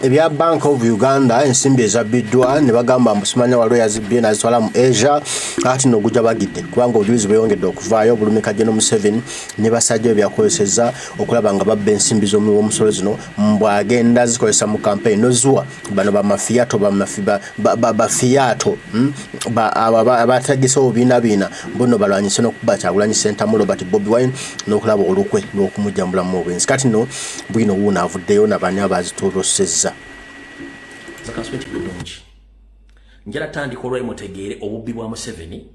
ebya Bank of Uganda ensimbi ezabbiddwa ne bagamba mbusimanya waliwo yazibbye nazitwala mu Asia ati no gujja bagidde kubanga obujulizi bweyongedde okuvaayo Bulumika General Museveni ne basajja byakozeseza okulaba nga babba ensimbi z'omusolo zino mbwagenda zikozesa mu campaign nozuwa bano bamafiato bafiato abatagisa obinaabina bono balwanyise n'okuba Kyagulanyi Center mu Robert Bobi Wine n'okulaba olukwe n'okumujjambula mu obwenzi kati no bwino wuuna avuddeyo n'abani abazitolosezza zakasweti bulungi njala tandika olwayi mutegeere obubbi bwa Museveni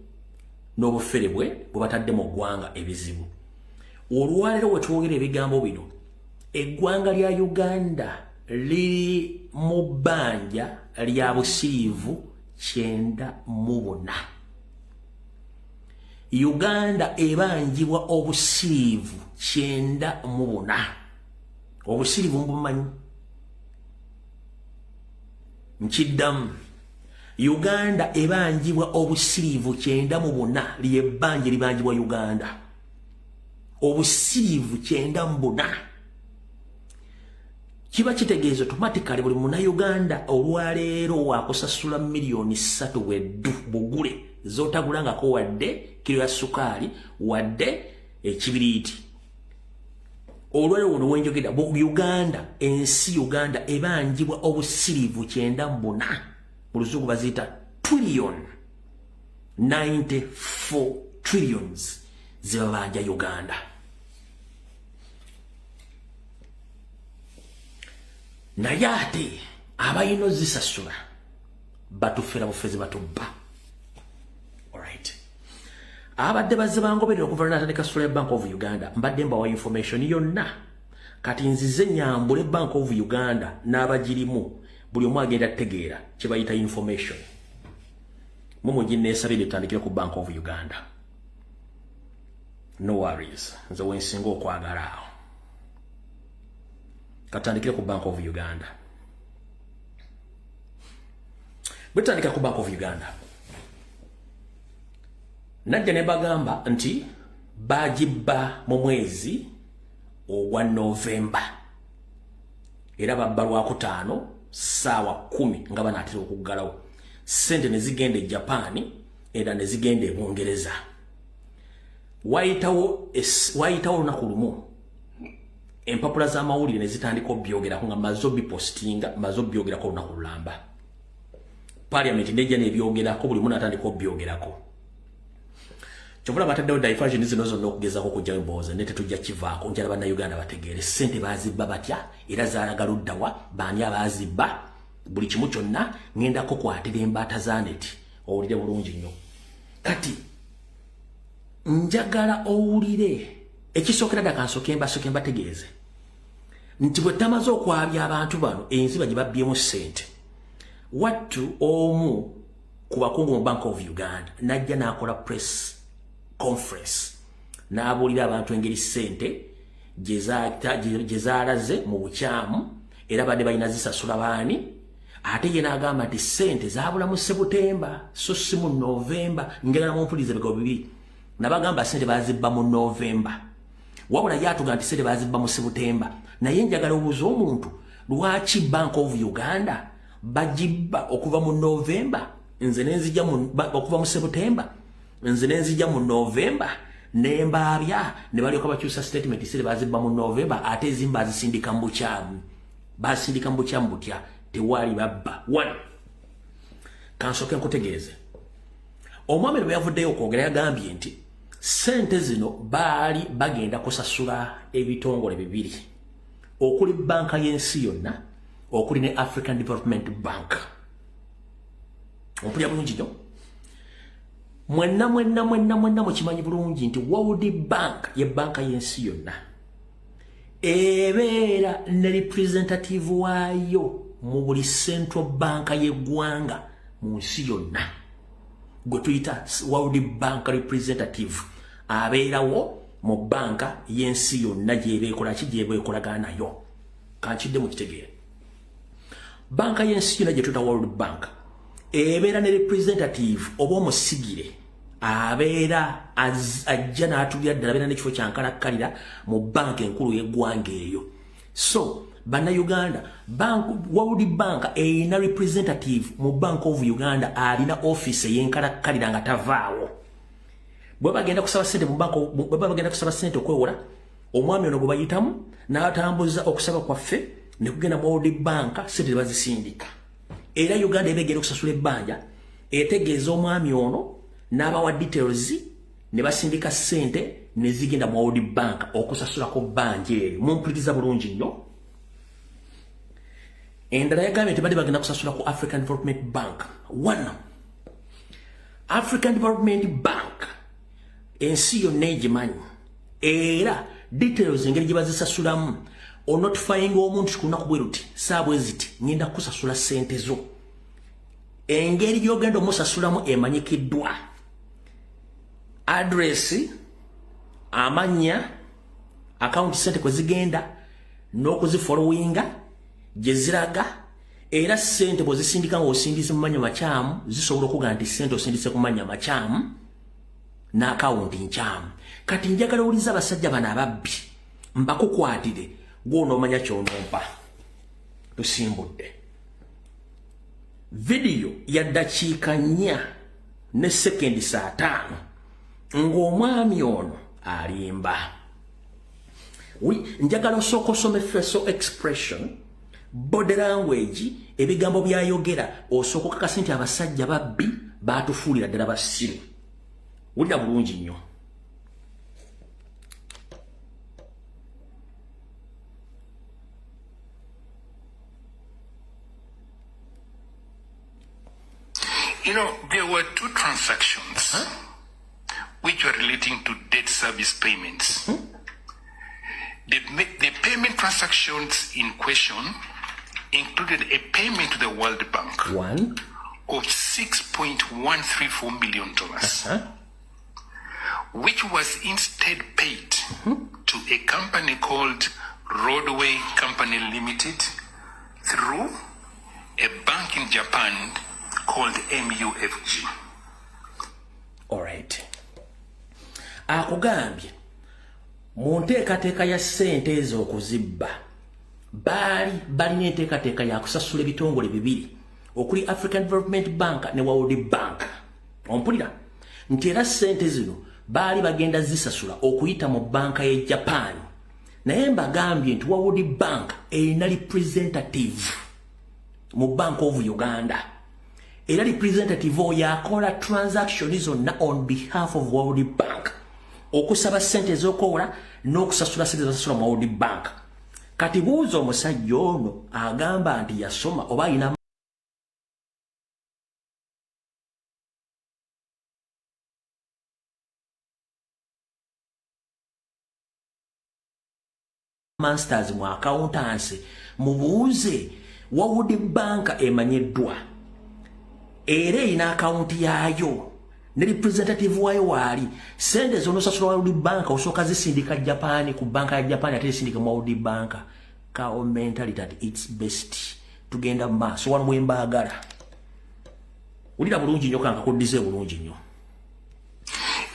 n'obufere bwe batadde mu ggwanga ebizibu olwaleero we twogera ebigambo bino eggwanga lya Uganda liri mu bbanja lya busiivu 94 Uganda ebanjibwa obusiivu 94 obusiivu mbumanyi nkiddamu Uganda ebanjibwa obusiivu 94 lyebbanje libanjibwa Uganda obusiivu 94 kiba kitegeeza automatically buli Munnayuganda olwaleero wakusasula milioni 3 weddu bugule zotagulangako wadde kilo ya sukaali wadde ekibiriiti olwaleero wono wenjogera Uganda ensi Uganda ebanjibwa obusirivu 94 mu luzungu baziyita trillion 94 trillions zibabanja Uganda naye ate abayino zisasula batufera bufezi batubba alright abadde bazze bangoberera okuva natandika sula Bank of Uganda mbadde mbawa information yonna kati nzize nyambule Bank of Uganda n'abagirimu buli omu agenda tegeera kye bayita information mumugineesabire tutandikire ku Bank of Uganda no worries nze wensinga okwagala awo katandikire ku Bank of Uganda butandika ku Bank of Uganda najja ne bagamba nti bagibba mu mwezi ogwa Novemba era babba Lwakutaano saawa 10 nga banaatera okuggalawo sente ne zigenda e Japan era ne zigenda e Bungereza wayitawo lunaku lumu empapula z'amawulire ne zitandika obyogerako nga mazo bipostinga mazo byogerako olunaku lulamba Parliament nejja nebyogerako buli muna atandika obyogerako kyobula bataddewo diversion zino zonna okugezaako okujja emboozi ne tetujja kivaako njala bannayuganda bategeere sente baazibba batya era zaalaga luddawa baani abaazibba buli kimu kyonna ŋŋendako kwatira embaata zaneti owulire bulungi nnyo kati njagala owulire ekisookera ddaka nsooke mbategeeze nti bwe tamaze okwabya abantu bano enziba gye babbyemu ssente wattu omu ku bakungu mu Bank of Uganda najja n'akola press conference n'abuulira abantu engeri ssente gye zaalaze mu bukyamu era badde balina zisasula baani ate ye n'agamba nti ssente zaabula mu Sebutemba so si mu Novemba njagala mumpulize bigo bibiri nabagamba ssente bazibba mu Novemba wabula yatuga nti ssente bazibba mu Sebutemba naye njagala obuuza omuntu lwaki Bank of Uganda bagibba okuva mu Novemba nze nenzija okuva mu Sebutemba nze nenzija mu Novemba nembaabya ne balyoka bakyusa statement ssente bazibba mu Novemba ate ezimu bazisindika mu bukyamu basindika mu bukyamu butya tewali babba one kansooke nkutegeeze omwami bwe yavuddeyo okwogera yagambye nti ssente zino baali bagenda kusasula ebitongole bibiri okuli banka y'ensi yonna okuli ne African Development Bank ompulya bulungi nnyo mwenna mukimanyi bulungi nti World Bank ye banka y'ensi yonna ebeera ne representative waayo mu buli central bank y'eggwanga mu nsi yonna gwe tuyita World Bank representative abeerawo mu banka y'ensi yonna gyebeekolagana nayo kankidde mu kitegeere banka y'ensi yonna gye tuyita World Bank ebeera ne representative oba omusigire abeera ajja n'atulira ddala abeera n'ekifo kyankalakkalira mu banka enkulu y'eggwanga eyo so Bana Uganda, World Bank, a representative mu Bank of Uganda, alina office yenkala kalira nga tavaawo. Bwe bagenda kusaba sente mu bank, bwe bagenda kusaba sente okwewola, omwami ono gwe bayitamu n'atambuza okusaba kwaffe ne kugenda mu World Bank sente bazisindika. Era Uganda ebegera okusasula ebbanja, etegeeza omwami ono n'abawa details ne basindika sente ne zigenda mu World Bank okusasulako bbanja eryo. Mumpuliriza bulungi nnyo. Endala yagambye nti badde bagenda kusasula ku African Development Bank. One, African Development Bank ensi yonna egimanyi era details engeri gye bazisasulamu onotifying omuntu ku lunaku bwe luti saabwe ziti ngenda kusasula sente zo. Engeri gy'ogenda omusasulamu emanyikiddwa. Address, amanya, account sente kwe zigenda n'okuzifollowinga gye ziraga, era sente bwe zisindika ng'osindise mu mannya makyamu zisobola okuga nti sente osindise ku mannya makyamu n'akawunti nkyamu. Kati njagala owuliza abasajja bano ababbi mbakukwatire gw'onoomanya ky'onompa. Tusimbudde video ya dakiika 4 ne sekendi 5 ng'omwami ono alimba. Njagala osooka osome facial expression, body language, ebigambo byayogera, osooka okakasa nti abasajja babbi baatufuulira ddala basiru. Wulira bulungi nnyo. You know, there were two transactions which were relating to debt service payments. The payment transactions in question included a payment to the World Bank of $6.134 million, which was instead paid to a company called Roadway Company Limited through a bank in Japan called MUFG. All right. Akugambye mu nteekateeka ya ssente ezo okuzibba balina enteekateeka ya kusasula ebitongole bibiri okuli African Development Bank ne World Bank. Ompulira nti era ssente zino baali bagenda zisasula okuyita mu banka ye Japan, naye mbagambye nti World Bank erina representative mu Bank of Uganda. Era representative oyo akola transaction zonna on behalf of World Bank, okusaba sente ez'okola n'okusasula sente ez'osasula mu World Bank. Kati buuza omusajja ono agamba nti yasoma oba alina masters mu accountancy, mubuuze World Bank emanyiddwa era erina akawunti yaayo ne representative waayo waali. Sente zonosasula World Bank osooka zisindika Japan ku banka ya Japan ate zisindika mu World Bank. Kao mentality at its best. Tugenda maaso wano mwembaagala. Ulira bulungi nnyo kanka kuddize bulungi nnyo.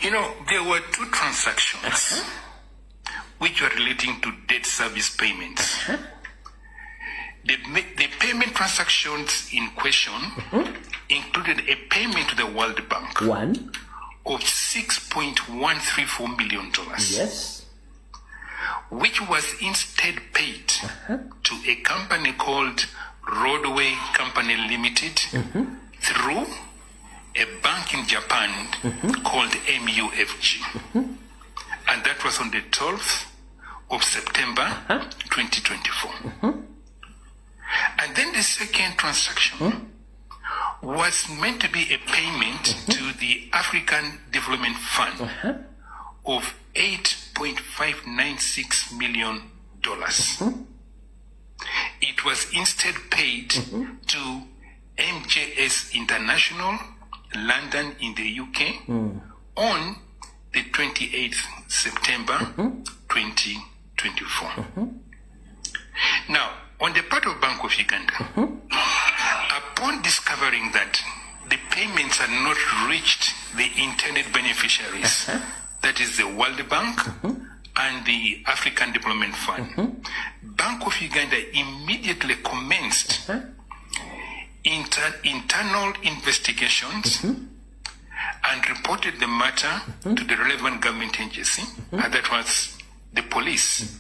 You know, there were two transactions which were relating to debt service payments. The payment transactions in question included a payment to the World Bank of $6.134 million. Yes. Which was instead paid to a company called Roadway Company Limited through a bank in Japan called MUFG. And that was on the 12th of September 2024. And then the second transaction was meant to be a payment to the African Development Fund of $8.596 million. It was instead paid to MJS International, London in the UK, on the 28th September 2024. Now, on the part of Bank of Uganda, upon discovering that the payments had not reached the intended beneficiaries, that is the World Bank and the African Development Fund, Bank of Uganda immediately commenced internal investigations and reported the matter to the relevant government agency, and that was the police,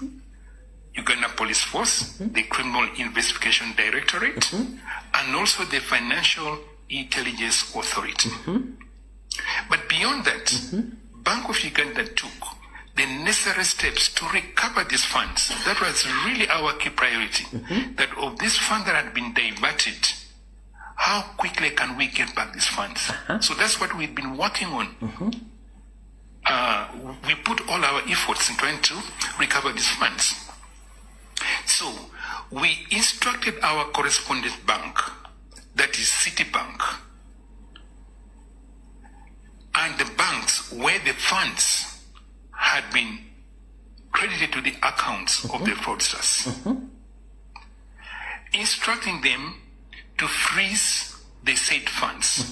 Uganda Police Force, the Criminal Investigation Directorate, and also the Financial Intelligence Authority. But beyond that, Bank of Uganda took the necessary steps to recover these funds. That was really our key priority, that of these funds that had been diverted, how quickly can we get back these funds? So that's what we've been working on. We put all our efforts in trying to recover these funds. So we instructed our correspondent bank, that is Citibank, and the banks where the funds had been credited to the accounts of the fraudsters, instructing them to freeze the said funds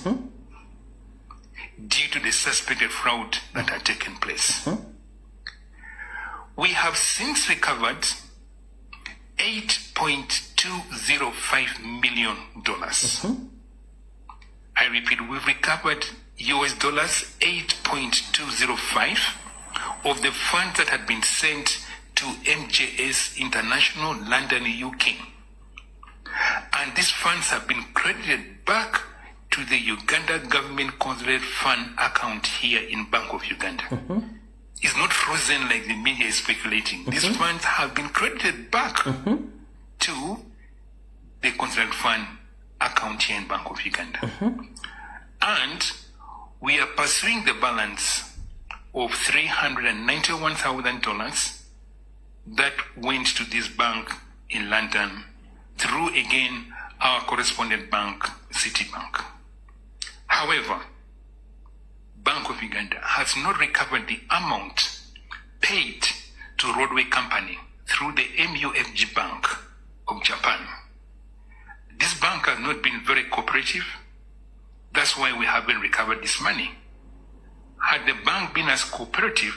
due to the suspected fraud that had taken place. We have since recovered $8.205 million. I repeat, we've recovered US dollars 8.205 of the funds that had been sent to MJS International, London, UK. And these funds have been credited back to the Uganda Government Consolidated Fund account here in Bank of Uganda. It's not frozen like the media is speculating. These funds have been credited back to the Consolidated Fund account here in Bank of Uganda. And we are pursuing the balance of $391,000 that went to this bank in London through, again, our correspondent bank, Citibank. However, Bank of Uganda has not recovered the amount paid to Roadway Company through the MUFG Bank of Japan. This bank has not been very cooperative. That's why we haven't recovered this money. Had the bank been as cooperative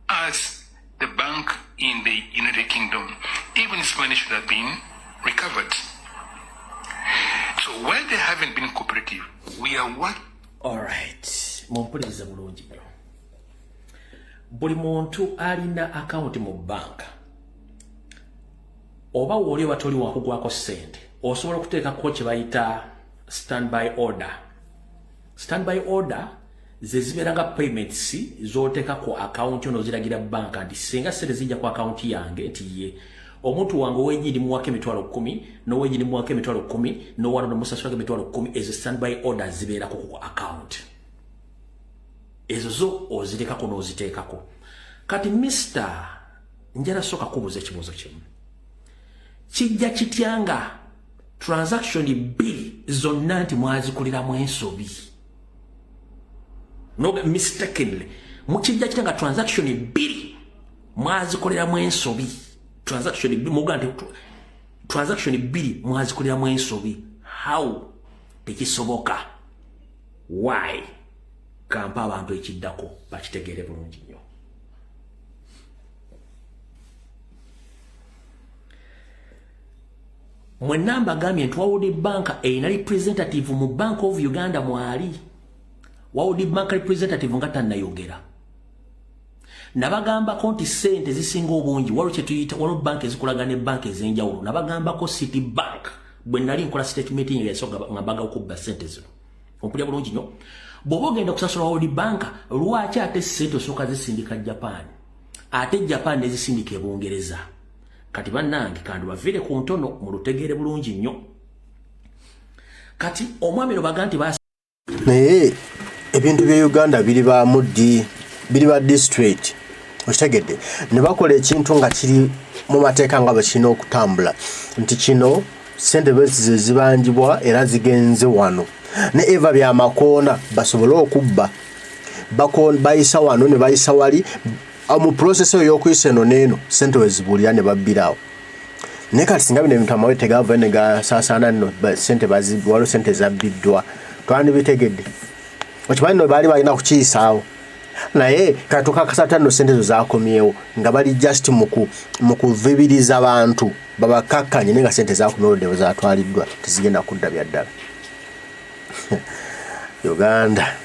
as the bank in the United Kingdom, even this money should have been recovered. So while they haven't been cooperative, we are what? Alright, mumpuliriza bulungi nnyo. Buli muntu alina account mu bank, oba woli watoli wakugwako sente, osobola okuteekako kye bayita standby order. Standby order ze zibeera nga payments z'oteeka ku account ono ziragira banka nti singa sente zijja ku account yange nti ye omuntu wange ow'ennyini muwako emitwalo 10 n'ow'ennyini muwako emitwalo 10 n'owano n'omusasulako emitwalo 10, ezo standby order zibeerako ku account. Ezo zo oziteekako n'oziteekako. Kati Mr. njala soka kubuza ekibuuzo kimu. Kijja kityanga transaction bbiri zonna nti mwazikuliramu ensobi. No mistakenly. Mukijja kityanga transaction bbiri mwazikuliramu ensobi. Transaction bbiri mugante transaction bbiri mwazikuliramu ensobi. How? Tekisoboka. Why? Kampa abantu ekiddako bakitegeere bulungi nnyo. Mwenamba gambye nti World Bank erina representative mu Bank of Uganda mwali. World Bank representative nga tannayogera. Nabagambako nti sente zisinga obungi waliwo kye tuyita World Bank ezikulaga ne bank ez'enjawulo. Nabagambako Citibank bwe nali nkola statement yasoga ngabaga okubba sente zino. Ompulya bulungi nnyo. Bw'oba ogenda kusasula World Bank, lwaki ate sente osooka zisindika Japan? Ate Japan ne zisindika e Bungereza. Kati bannange kandi bavire ku ntono mu lutegeere bulungi nnyo. Kati omwami no baganti basi naye ebintu bya Uganda biri ba muddi biri ba district okitegedde ne bakola ekintu nga kiri mu mateeka nga bakina okutambula nti kino sente bezi zibanjibwa era zigenze wano ne eva bya makoona basobola okubba bayisa wano ne bayisa wali mu process y'okuyisa eno neeno sente wezibulira ne babbirawo ne kati singa bino ebintu amawete gava ne gasaasaana nno sente bazibwalo sente zabbiddwa twandi bitegedde okimanyi no baali balina kukiyisaawo naye katuka kasatano sente zo zakomyewo nga bali just mukuvibiriza abantu babakakkanye nenga sente zakomyewo dewo zatwaliddwa tezigenda kudda byaddala. Uganda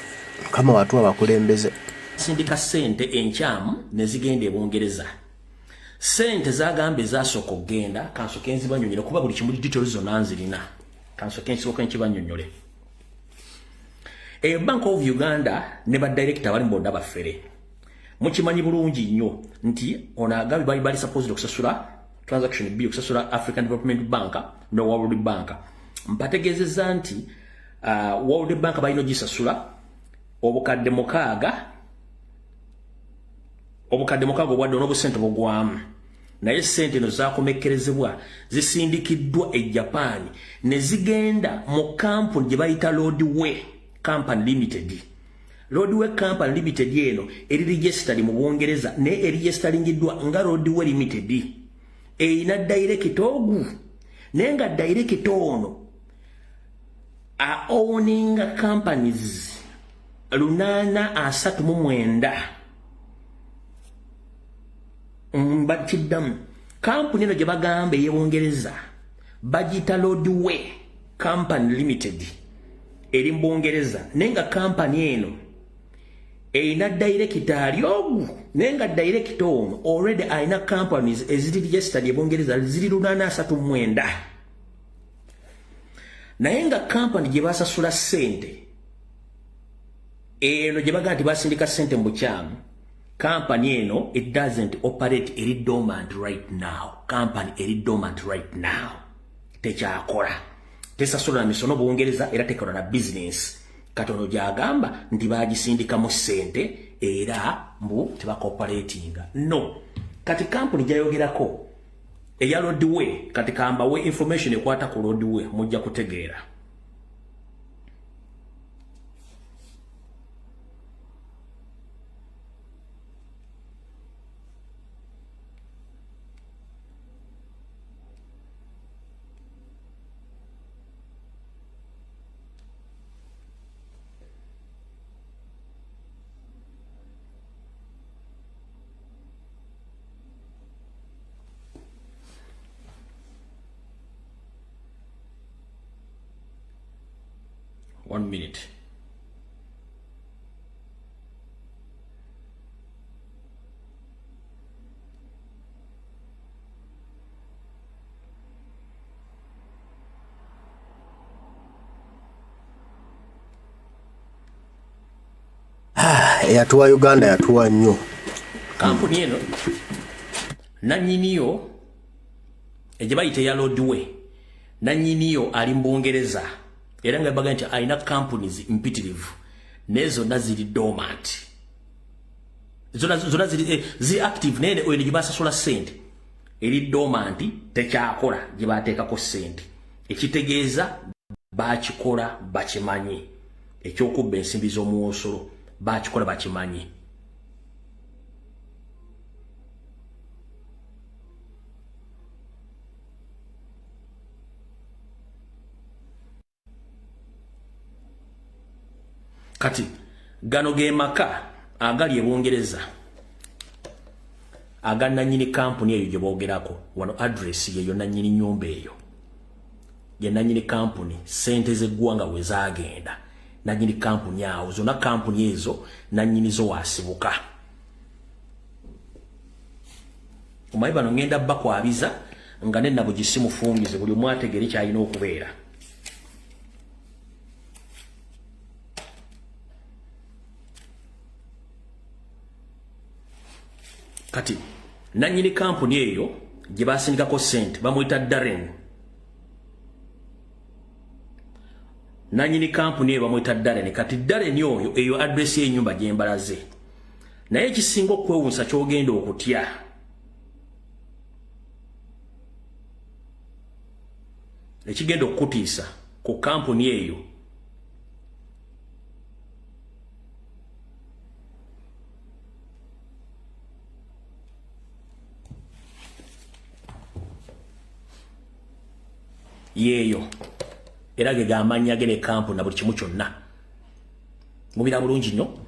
kama watu abakulembeze sindika sente enkyamu nezigenda ebongereza sente zagambe zasooka okgenda kansoke enzibanyonyole kuba buli kimu details zonna nzirina kansoke nsooka nkibanyonyole. Bank of Uganda ne ba director bali mbonda bafere mukimanyi bulungi nnyo nti onagabi bali supposed okusasula transaction bill okusasula African Development Bank no World Bank mpategezeza nti World Bank balino gisasula obukadde mukaaga obwadde n'obusente bugwamu naye sente no zakomekkerezebwa zisindikiddwa e Japan ne zigenda mu kampuni gye bayita Roadway Company Limited. Roadway Company Limited eno eri registered mu Bwongereza ne eri registeringiddwa nga Roadway Limited eyina direct ogu nenga direct ono a owning companies lunana asatu mu mwenda mbakiddamu kampuni eno gye bagamba ey'Ebwongereza bagita Roadway Company Limited eri mu Bwongereza nenga kampani eno eyina director ali ogu nenga director ono already ayina companies eziri registered ebwongereza ziri 839 naye nga company gye basasula sente eno gye bagaa nti basindika sente mu bukyamu company eno it doesn't operate eri dormant right now. Company eri dormant right now tekyakola tesasula na misono Bwongereza era tekola na business katono gyagamba nti bagisindika mu sente era mbu tebakooperatinga no kati company gyayogerako eya Roadway kati kamba we information ekwata ku Roadway mujja kutegeera. One minute. Yatuwa Uganda yatuwa nnyo. Kampuni eno nanyiniyo ejebayite ya Roadway nanyiniyo ali mu Bwongereza era nga baga nti ayina companies mpitirivu nezo naziri dormant zona ziri active nene oyo gye basasula sente eri dormant tekyakola gye bateekako sente ekitegeeza bakikola bakimanyi ekyokubba ensimbi z'omuwosolo bakikola bakimanyi. Kati gano ge maka agali ebwongereza aga nanyini kampuni eyo gye boogerako wano address yeyo nanyini nyumba eyo ye nanyini kampuni sente z'eggwanga we zaagenda nanyini kampuni awo zonna kampuni ezo nanyini zo wasibuka omanyi bano ngenda bakwabiza nga nenabo gisimufungize buli omu ategere kyalina okubeera. Kati nanyini kampuni eyo gye basindikako sente bamuyita Darren. Nanyini kampuni eyo bamuyita Darren. Kati Darren oyo eyo address y'ennyumba gye mbalaze. Naye ekisinga okwewunsa ky'ogenda okutya ekigenda okukutiisa ku kampuni eyo yeyo era ge gamanya gene kampu na buli kimu kyonna mubira bulungi nnyo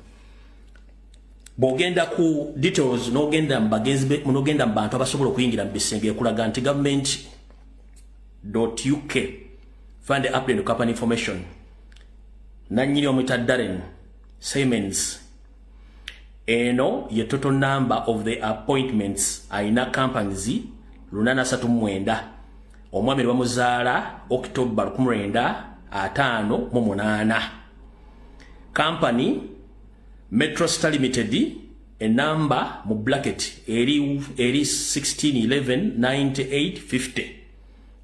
bogenda ku details nogenda mbagenzi munogenda mbantu abasobola okuyingira mu bisenge kulaga nti government.uk find the update company information nanyini omita Darren Siemens eno ye total number of the appointments aina companies 839 omwami bamuzaala October 1958 company Metro Star Limited a number mu bracket eri 16119850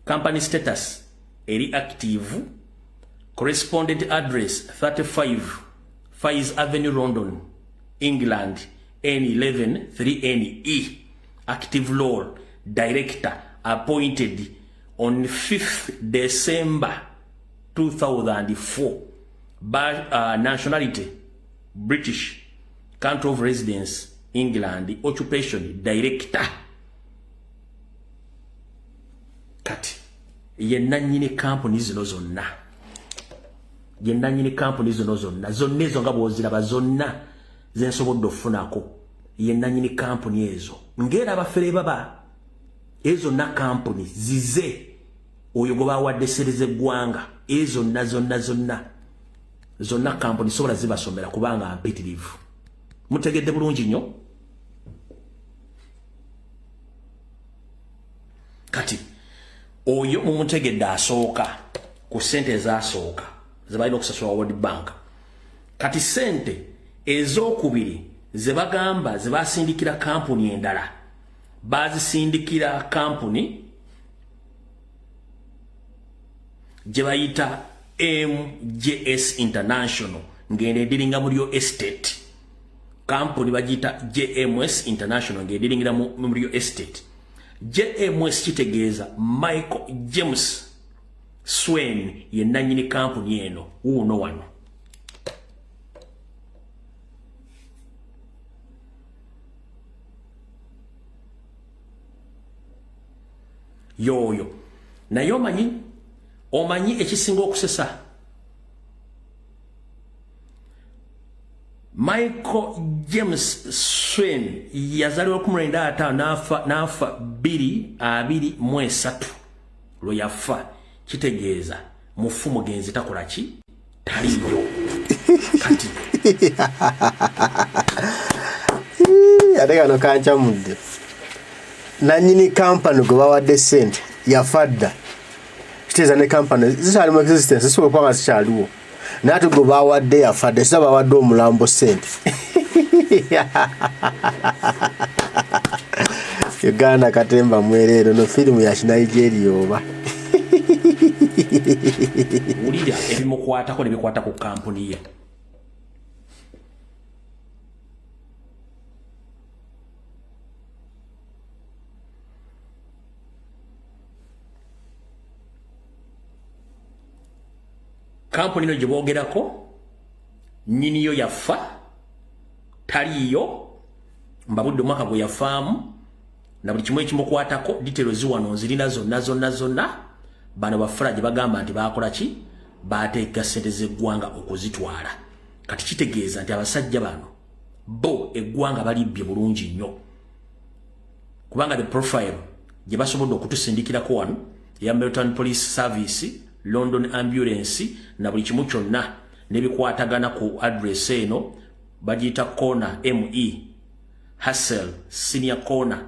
company status eri active correspondent address 35 Faiz Avenue London England N11 3NE active role director appointed on 5th December 2004 by nationality British, country of residence England, occupation director. Kati yenanyini company zino zonna. Yenanyini company zino zonna. Zonne zo nga bwoziraba zonna zensobodde ofunako. Yenanyini company ezo. Ngera abafere baba ezo na company zize oyo gwe bawadde sereze gwanga ezo na zonna company sobola zibasomera kubanga mpitirivu. Mutegedde bulungi nnyo. Kati oyo mumutegedde asooka ku sente ezasooka zebalina okusasula World Bank. Kati sente ezokubiri zebagamba zebasindikira company endala bazisindikira company jebayita MJS International ngende dilinga muri estate company bajita JMS International ngende dilinga muri estate. JMS kitegeeza Michael James Swain ye nanyini company eno uno wano. Yoyo naye omanyi ekisinga okusesa Michael James Swain yazaliwa 1905 nafa 2023 lo yafa kitegeeza mufu mugenzi takola ki taliyo kati ateka no kancha mudde nanyini company go bawadde sente yafadda kitegeeza ne company zisali mu existence so kwa mashaluwo natu go bawadde yafadde saba bawadde omulambo sente Uganda katemba mwerero no film ya Nigeria oba ulira ebimukwatako nebikwata ku company ye. Company no jibogerako nyiniyo yafa taliyo mbabudde mwaka gwe yafaamu na buli kimwe kimukwatako details ziwano zirina zonna bano bafraji bagamba nti bakola ki bateeka sente z'eggwanga okuzitwala. Kati kitegeeza nti abasajja bano bo eggwanga balibbye bulungi nnyo kubanga the profile gye basobodde okutusindikirako wano ya Milton Police Service, London Ambulance na buli kimu kyonna nebikwatagana ku address eno bagiyita corner ME Hassel Senior Corner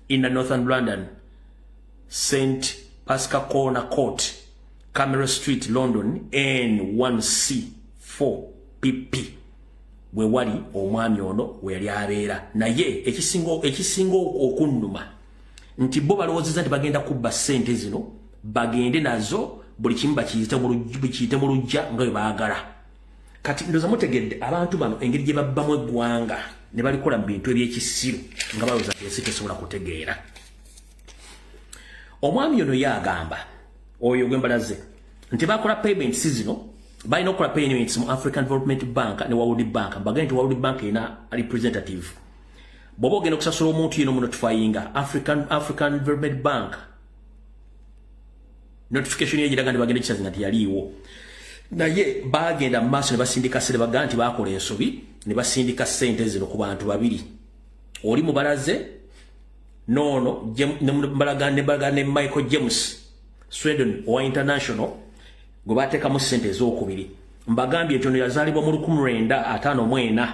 in Northern London, St. Pascal Corner Court, Camera Street, London, N1C4 PP. We wali omwami ono we yali abeera naye ekisingo okunnuma nti bo balowooza nti bagenda kubba sente zino bagende nazo buli kimu bakiyite mu lujja nga bwe baagala. Kati ndoza mutegedde abantu bano engeri gye babbamu eggwanga ne balikola mu bintu ebyekisiru nga balowooza nti ensi tesobola kutegeera. Omwami ono yagamba oyo gwembalaze nti bakola payments zino balina okukola payments mu African Development Bank ne World Bank. Mbagenda nti World Bank ina representative bw'oba ogenda okusasula omuntu yino mu notifyinga African Development Bank notification yegiraga nti bagenda kisazi nga tiyaliiwo naye bagenda mu maaso ne basindika sere baga nti bakola ensobi ne basindika sente zino ku bantu babiri. Oli mubalaze nono ne Michael James Sweden wa International gwe bateekamu sente ez'okubiri. Mbagambye ekyo yazaalibwa mu 1954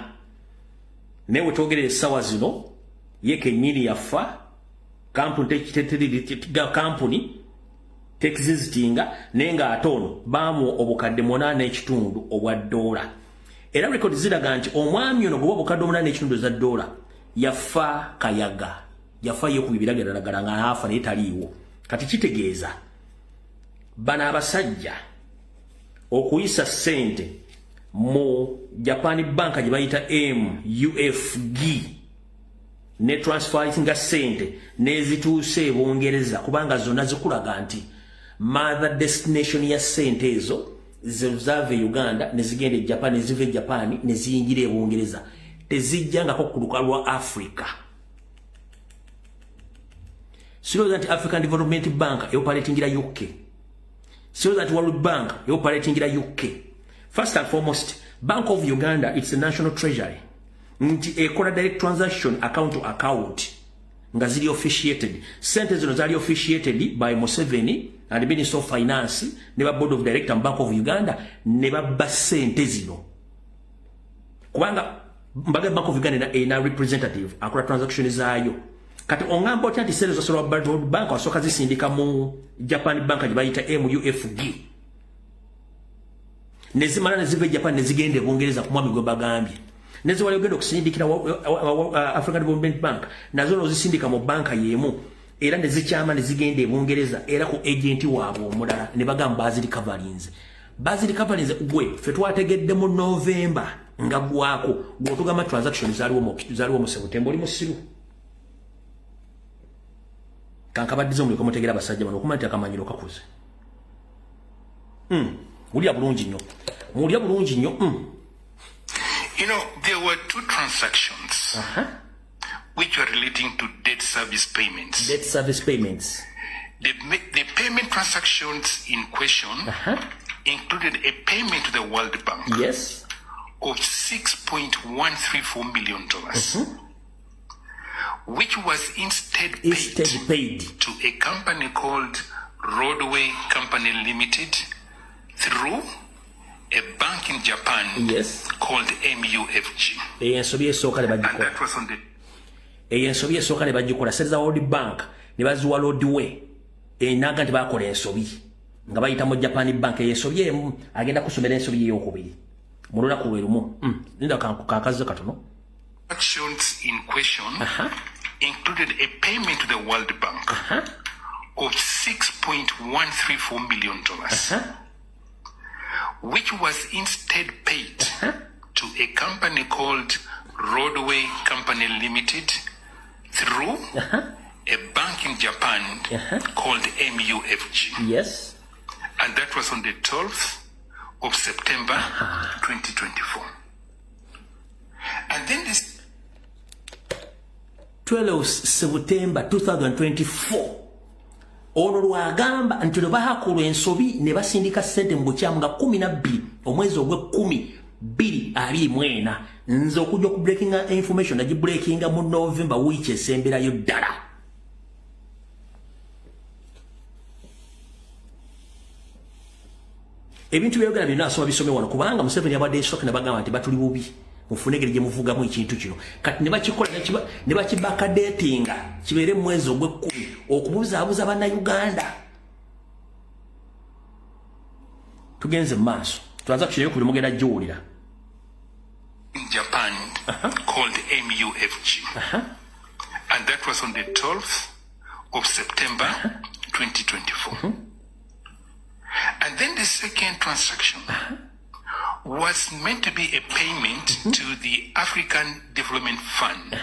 newe twogerera essaawa zino ye kennyini yafa kampuni texizitinga nenga atono bamu obukadde 8.5 obwa dola. Era record ziraga nti omwami ono gwe obukadde 8.5 za dola yafa kayaga, yafa ye ku bibiragala nga hafa ne taliiwo. Kati kitegeeza bana abasajja okuyisa sente mu Japan banka gye bayita MUFG ne transferring sente nezituuse Bungereza kubanga zonna zikulaga nti mother destination ya sente ezo zave Uganda nezigende Japan nezive Japan neziyingira Bungereza tezijjangako ku lukalu lwa Africa. Siro that African Development Bank operating in UK. So that World Bank operating in UK. First and foremost, Bank of Uganda, it's the national treasury. Nti ekola direct transaction account to account. Nga zili officiated. Sente zino zali officiated by Museveni and the Minister of Finance, neba Board of Directors and Bank of Uganda, neba basente zino. Kubanga mbaga Bank of Uganda ina representative akola transaction zaayo. Kati ongambo tyanti sente zosola World Bank wasoka zisindika mu Japan Bank gye bayita MUFG. Nezimala nezive Japan nezigende Bungereza ku mwami gwe bagambye. Neziwali ogenda okusindikira African Development Bank nazo nozisindika mu banka yemu era nezikyama nezigende Bungereza era ku agent waabwe omulala ne bagamba bazili coverings gwe fe twategedde mu November nga gwako gwotugama transactions zaliwo mu September oli musiru. Kankabadizo muliko mutegera basajja bano okumanya akamanyiro kakuze. Mulya bulungi nnyo. Mulya bulungi nnyo. You know, there were two transactions which were relating to debt service payments. Debt service payments. The payment transactions in question included a payment to the World Bank Yes. of $6.134 million, which was instead paid to a company called Roadway Company Limited through a bank in Japan called MUFG. And that was on the ensobi esooka ne bagikola seza World Bank ne baziwa Roadway enaga nti bakola ensobi nga bayita mu Japan Bank ensobi emu agenda kusomera ensobi ey'okubiri mu lunaku lwe lumu. Linda kakazi katono. Actions in question included a payment to the World Bank of $6.134 million, which was instead paid to a company called Roadway Company Limited through a bank in Japan called MUFG. Yes. And that was on the 12th of September 2024. And then this 12 September 2024 ono lwagamba nti lwe bahakulwa ensobi ne basindika sente mu bukyamu nga 12 omwezi ogwe-10/2024 nze okujja ku breakinga information nagibreakinga mu November wiiki esemberayo ddala. Ebintu byogera byonna asoma bisome wano kubanga Museveni abadde nsooka ne bagamba nti batuli bubi mufunegere gye muvugamu ekintu kino kati ne bakikola ne bakibakadetinga kibeere mu mwezi ogwe-10 okubuzaabuza bannayuganda. Tugenze mu maaso transaction yo ku mugenda giwulira. in Japan called MUFG. And that was on the 12th of September 2024. And then the second transaction was meant to be a payment to the African Development Fund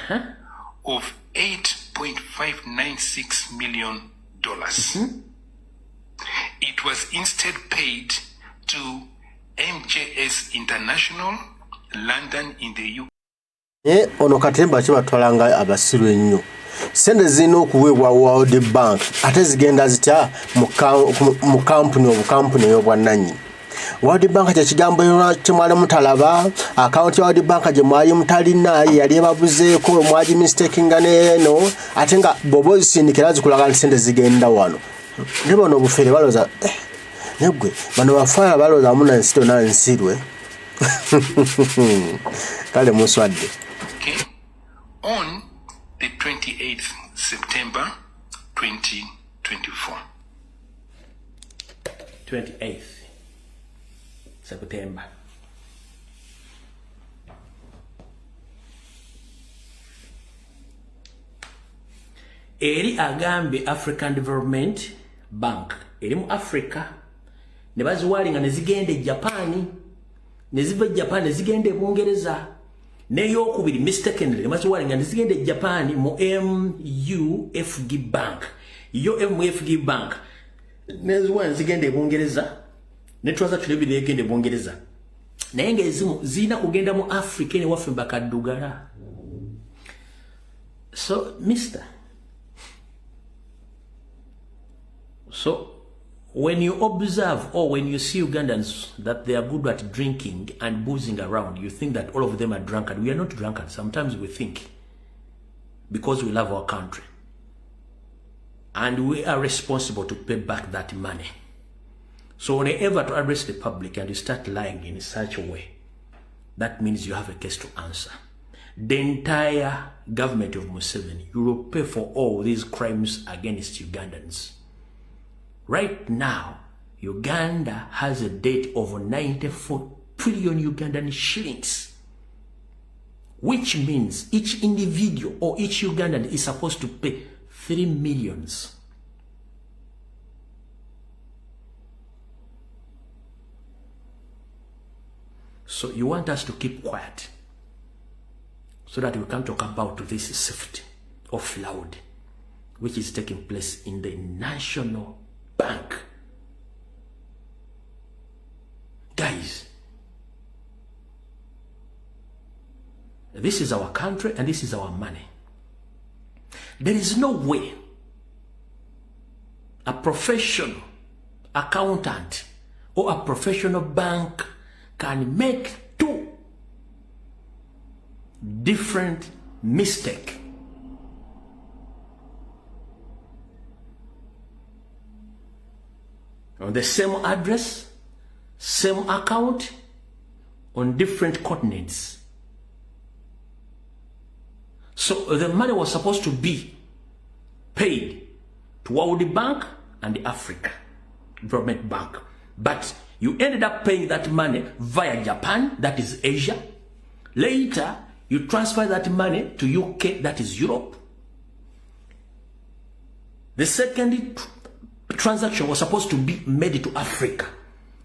of $8.596 million. It was instead paid to MJS International, London in the UK. Ono katemba kibatwalanga abasiru ennyo. Sente zino okuweebwa World Bank ate zigenda zitya mu kampuni y'obwannannyini. World Bank kye kigambo kimwali mutalaba account ya World Bank gye mwali mutalina yali babuzeeko mwaji mistakinga neeno ate nga bobo zisindikira zikulaga nti sente zigenda wano ne bono obufere baloza negwe bano bafaya baloza muna nsito na nsirwe kale muswadde. On the 28th September 2024. 28th September. Eri agambe African Development Bank. Eri mu Africa. Ne baziwalinga ne zigende Japani. Ne ziva Japan ne zigende Bungereza. Neyo kubiri mistakenly ne baziwalinga ne zigende Japan mu MUFG Bank. Yo MUFG Bank. Neziwa zigende Bungereza. Ne transaction ebiri egende Bungereza. Naye ng'ezimu zina kugenda mu Africa ne waffe bakaddugala. So, mister. So, when you observe or when you see Ugandans that they are good at drinking and boozing around, you think that all of them are drunkard. We are not drunkard. Sometimes we think because we love our country. And we are responsible to pay back that money. So whenever to address the public and you start lying in such a way, that means you have a case to answer. The entire government of Museveni, you will pay for all these crimes against Ugandans. Right now, Uganda has a debt of 94 trillion Ugandan shillings, which means each individual or each Ugandan is supposed to pay 3 million. So you want us to keep quiet so that we can talk about this safety of flood, which is taking place in the National Bank. Guys, this is our country and this is our money. There is no way a professional accountant or a professional bank can make two different mistakes. On the same address, same account, on different continents. So the money was supposed to be paid to World Bank and the Africa Development Bank. But you ended up paying that money via Japan, that is Asia. Later, you transfer that money to UK, that is Europe. The second transaction was supposed to be made to Africa.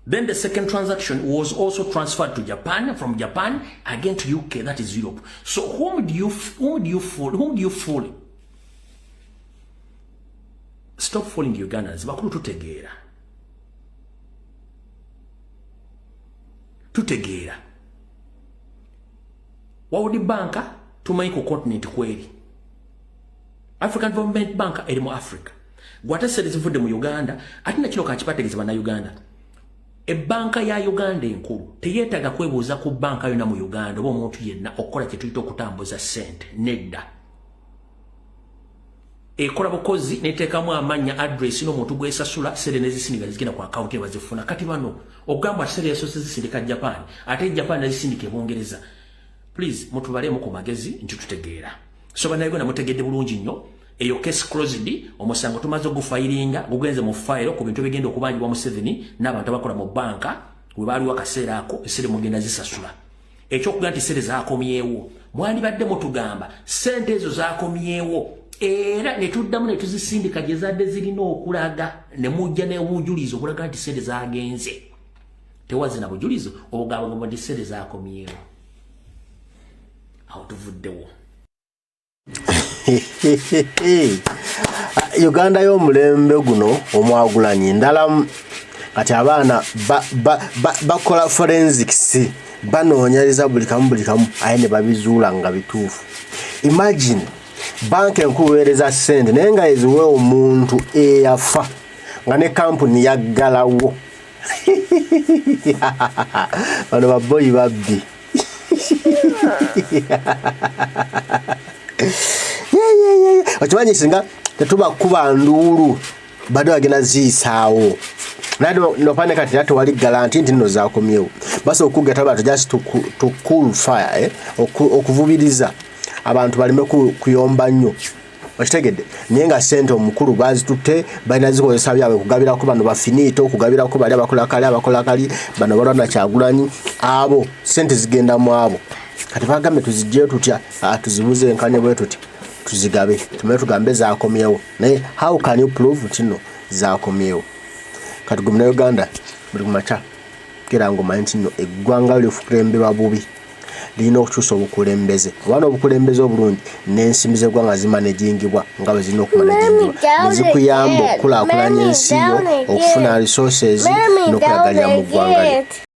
Then the second transaction was also transferred to Japan, from Japan again to UK, that is Europe. So whom do you fool? Stop fooling Ugandans. Bakulu tutegeera. Tutegeera. World Bank tumanyi ku continent kweri. African Development Bank eri mu Africa. Gwate sede zivudde mu Uganda, ati na kino kakipategezebwa na Uganda. Banka ya Uganda enkulu teyeetaga kwebuuza ku banka yonna mu Uganda oba omuntu yenna okukola kye tuyita okutambuza ssente. Nedda. Ekola bukozi neteekamu amannya address n'omuntu gwesasula sede nezisindika zigenda ku account ne bazifuna. Kati bano ogamba ati sede yasoose zisindika Japan ate Japan nazisindika e Bungereza. Please mutubalemu ku magezi nti tutegeera. So bannayuganda mutegedde bulungi nnyo. Eyo case closed, omusango tumaze ogufairinga gugenze mu file ku bintu bigenda okubanjibwa mu 7 n'abantu abakola mu banka we baliwo akaseera ako esere mugenda zisasula. Ekyokuga nti sere zaakomyewo mwandibadde mutugamba sente ezo zaakomyewo era ne tuddamu ne tuzisindika gye zadde zirina okulaga ne mujja n'obujulizo obulaga nti sente zaagenze. Tewazi na bujulizo obugamba nti sente zaakomyewo. Awo tuvuddewo. Uganda y'omulembe guno omwagulanye ndala kati abaana bakola forensics banoonyereza buli kamu aye ne babizuula nga bituufu. Imagine banka enkulu weereza ssente naye nga eziwe omuntu eyafa nga ne kampuni yaggalawo bano baboyi babbi okimanyi singa tetuba kuba nduulu badde bagenda ziyisaawo naye nopane kati ate wali garanti nti nno zaakomyewo basa okugeta abantu just to cool fire okuvubiriza abantu baleme kuyomba nnyo okitegedde naye nga sente omukulu bazitutte balina zikozesa byabwe kugabirako bano bafinito okugabirako bali abakolakali bano balwana Kyagulanyi abo sente zigenda mu abo kati bagambe tuzijjeyo tutya tuzibuze enkanye bwe tuti tuzigabe tumere tugambe zaakomyewo naye how can you prove tino zaakomyewo kati gumna Uganda buli kumacha kera ngo manti no eggwanga lifukulemberwa bubi lino okukyusa obukulembeze obwana obukulembeze obulungi n'ensimbi z'eggwanga zimanagingibwa nga bwe zirina okumanagingibwa nezikuyamba okukulakulanya ensi yo okufuna resources n'okulagalira mu ggwanga lyo.